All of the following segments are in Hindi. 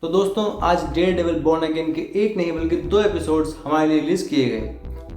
तो दोस्तों आज डेयरडेविल बॉर्न अगेन के एक नहीं बल्कि 2 एपिसोड्स हमारे लिए रिलीज किए गए,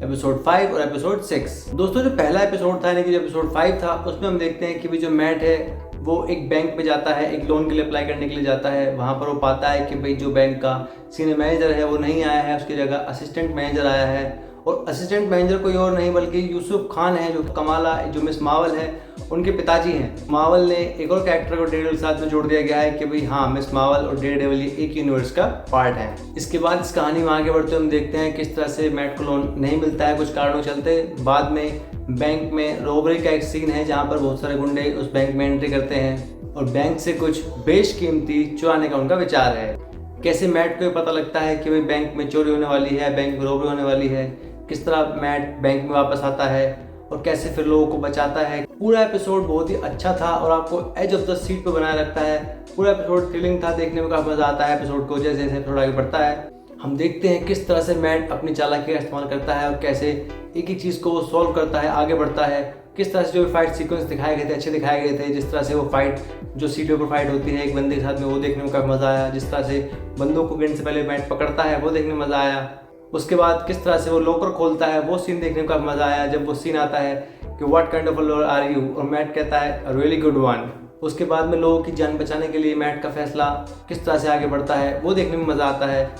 एपिसोड 5 और एपिसोड 6। दोस्तों जो पहला एपिसोड था यानी कि जो एपिसोड 5 था उसमें हम देखते हैं कि भाई जो मैट है वो एक बैंक में जाता है, एक लोन के लिए अप्लाई करने के लिए जाता है। वहाँ पर वो पाता है कि भाई जो बैंक का सीनियर मैनेजर है वो नहीं आया है, उसकी जगह असिस्टेंट मैनेजर आया है। और असिस्टेंट मैनेजर कोई और नहीं बल्कि यूसुफ खान है, जो कमाला जो मिस मावल है उनके पिताजी हैं। मावल ने एक और कैरेक्टर को डेयरडेविल के साथ में जोड़ दिया गया है कि भाई हाँ, मिस मावल और डेयरडेविल ये एक यूनिवर्स का पार्ट है। इसके बाद इस कहानी में आगे बढ़ते हम देखते हैं किस तरह से मैट को लोन नहीं मिलता है कुछ कारणों चलते। बाद में बैंक में रॉबरी का एक सीन है जहाँ पर बहुत सारे गुंडे उस बैंक में एंट्री करते हैं और बैंक से कुछ बेशकीमती चुराने का उनका विचार है। कैसे मैट को पता लगता है कि भाई बैंक में चोरी होने वाली है, बैंक में रॉबरी होने वाली है, किस तरह मैट बैंक में वापस आता है और कैसे फिर लोगों को बचाता है। पूरा एपिसोड बहुत ही अच्छा था और आपको एज ऑफ द सीट पे बनाए रखता है। पूरा एपिसोड थ्रिलिंग था, देखने में काफी मजा आता है एपिसोड को। जैसे जैसे एपिसोड आगे बढ़ता है हम देखते हैं किस तरह से मैट अपनी चालाकी का इस्तेमाल करता है और कैसे एक एक चीज़ को वो सॉल्व करता है, आगे बढ़ता है। किस तरह से जो फाइट सीक्वेंस दिखाए गए थे अच्छे दिखाए गए थे। जिस तरह से वो फाइट जो सीढ़ियों पर फाइट होती है एक बंदे के साथ में, वो देखने में काफ़ी मज़ा आया। जिस तरह से बंदूक को गिरने से पहले मैट पकड़ता है वो देखने में मज़ा आया। उसके बाद किस तरह से वो लॉकर खोलता है वो सीन देखने में काफ़ी मज़ा आया। जब वो सीन आता है कि what kind of lawyer are you और मैट कहता है रियली गुड वन। उसके बाद में लोगों की जान बचाने के लिए मैट का फैसला किस तरह से आगे बढ़ता है वो देखने में मज़ा आता है।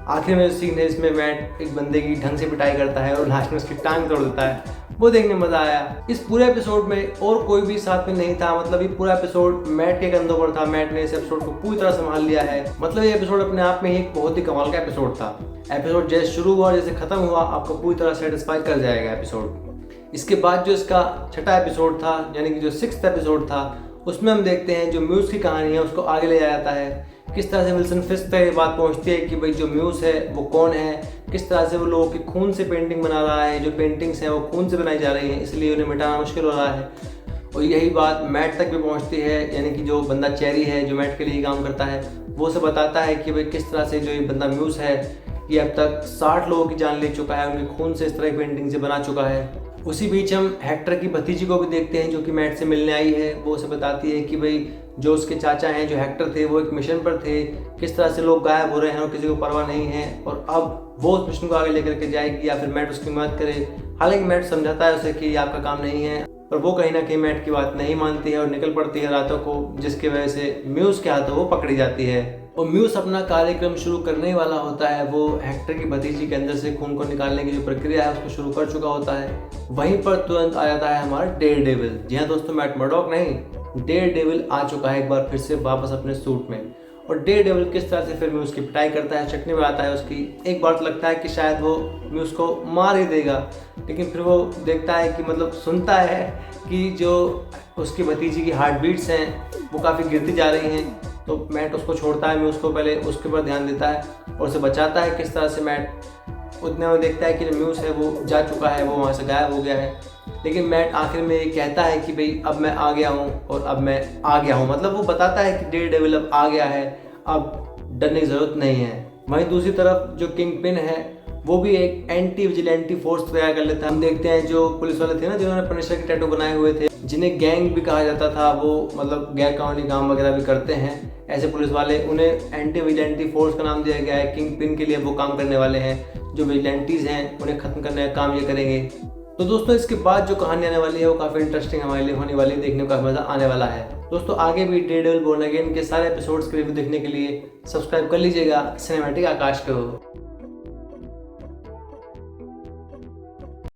आखिर में सीन है इसमें मैट एक बंदे की ढंग से पिटाई करता है और लास्ट में उसकी टांग तोड़ देता है, वो देखने में मज़ा आया। इस पूरे एपिसोड में और कोई भी साथ में नहीं था, मतलब ये पूरा एपिसोड मैट के कंधों पर था। मैट ने इस एपिसोड को पूरी तरह संभाल लिया है। मतलब ये एपिसोड अपने आप में ही एक बहुत ही कमाल का एपिसोड था। एपिसोड जैसे शुरू हुआ जैसे खत्म हुआ आपको पूरी तरह सेटिस्फाई कर जाएगा एपिसोड। इसके बाद जो इसका छठा एपिसोड था यानी कि जो 6th एपिसोड था उसमें हम देखते हैं जो म्यूज़ की कहानी है उसको आगे ले जाया जाता है। किस तरह से विल्सन फिस्क तक ये बात पहुंचती है कि भाई जो म्यूज़ है वो कौन है, किस तरह से वो लोगों की खून से पेंटिंग बना रहा है। जो पेंटिंग्स हैं वो खून से बनाई जा रही हैं इसलिए उन्हें मिटाना मुश्किल हो रहा है। और यही बात मैट तक भी पहुंचती है यानी कि जो बंदा चेरी है जो मैट के लिए काम करता है वो उसे बताता है कि भाई किस तरह से जो ये बंदा म्यूज़ है ये अब तक 60 लोगों की जान ले चुका है, उनके खून से इस तरह की पेंटिंग से बना चुका है। उसी बीच हम हेक्टर की भतीजी को भी देखते हैं जो कि मैट से मिलने आई है। वो उसे बताती है कि भाई जो उसके चाचा हैं जो हेक्टर थे वो एक मिशन पर थे, किस तरह से लोग गायब हो रहे हैं और किसी को परवाह नहीं है और अब वो उस मिशन को आगे लेकर के जाएगी या फिर मैट उसकी मदद करे। हालांकि मैट समझाता है उसे कि ये आपका काम नहीं है पर वो कहीं ना कहीं मैट की बात नहीं मानती है और निकल पड़ती है रातों को, जिसकी वजह से म्यूज़ के हाथों वो पकड़ी जाती है। और म्यूज़ अपना कार्यक्रम शुरू करने वाला होता है। वो हेक्टर की भतीजी के अंदर से खून को निकालने की जो प्रक्रिया है उसको शुरू कर चुका होता है। वहीं पर तुरंत आ जाता है हमारा डेयरडेविल। जी हाँ दोस्तों, मैट मर्डॉक नहीं, डेयरडेविल आ चुका है एक बार फिर से वापस अपने सूट में। और डेयरडेविल किस तरह से फिर म्यूज़ की पिटाई करता है, चटनी बनाता है उसकी। एक बार तो लगता है कि शायद वो म्यूज़ को मार ही देगा, लेकिन फिर वो देखता है कि मतलब सुनता है कि जो उसकी भतीजी की हार्ट बीट्स हैं वो काफ़ी गिरती जा रही हैं। तो मैट उसको छोड़ता है, म्यूज़ को पहले उसके ऊपर ध्यान देता है और उसे बचाता है। किस तरह से मैट उतने में देखता है कि जो म्यूज़ है वो जा चुका है, वो वहाँ से गायब हो गया है। लेकिन मैट आखिर में ये कहता है कि भाई अब मैं आ गया हूँ और अब मैं आ गया हूँ, मतलब वो बताता है कि डेयरडेविल अब आ गया है, अब डरने की ज़रूरत नहीं है। वहीं दूसरी तरफ जो किंग पिन है वो भी एक एंटी विजिलेंटी फोर्स तैयार कर लेता है। हम देखते हैं जो पुलिस वाले थे ना जिन्होंने पनिशर के टैटू बनाए हुए थे, जिन्हें गैंग भी कहा जाता था, वो मतलब गैर कानूनी काम वगैरह भी करते हैं ऐसे पुलिस वाले, उन्हें एंटी विजिलेंटी फोर्स का नाम दिया गया है। किंग पिन के लिए वो काम करने वाले हैं, जो विजिलेंटीज हैं उन्हें खत्म करने का काम ये करेंगे। तो दोस्तों इसके बाद जो कहानी आने वाली है वो काफ़ी इंटरेस्टिंग हमारे लिए होने वाली है, देखने का मज़ा आने वाला है। दोस्तों आगे भी डेयरडेविल बॉर्न अगेन के सारे एपिसोड्स के रिव्यू देखने के लिए सब्सक्राइब कर लीजिएगा सिनेमैटिक आकाश को।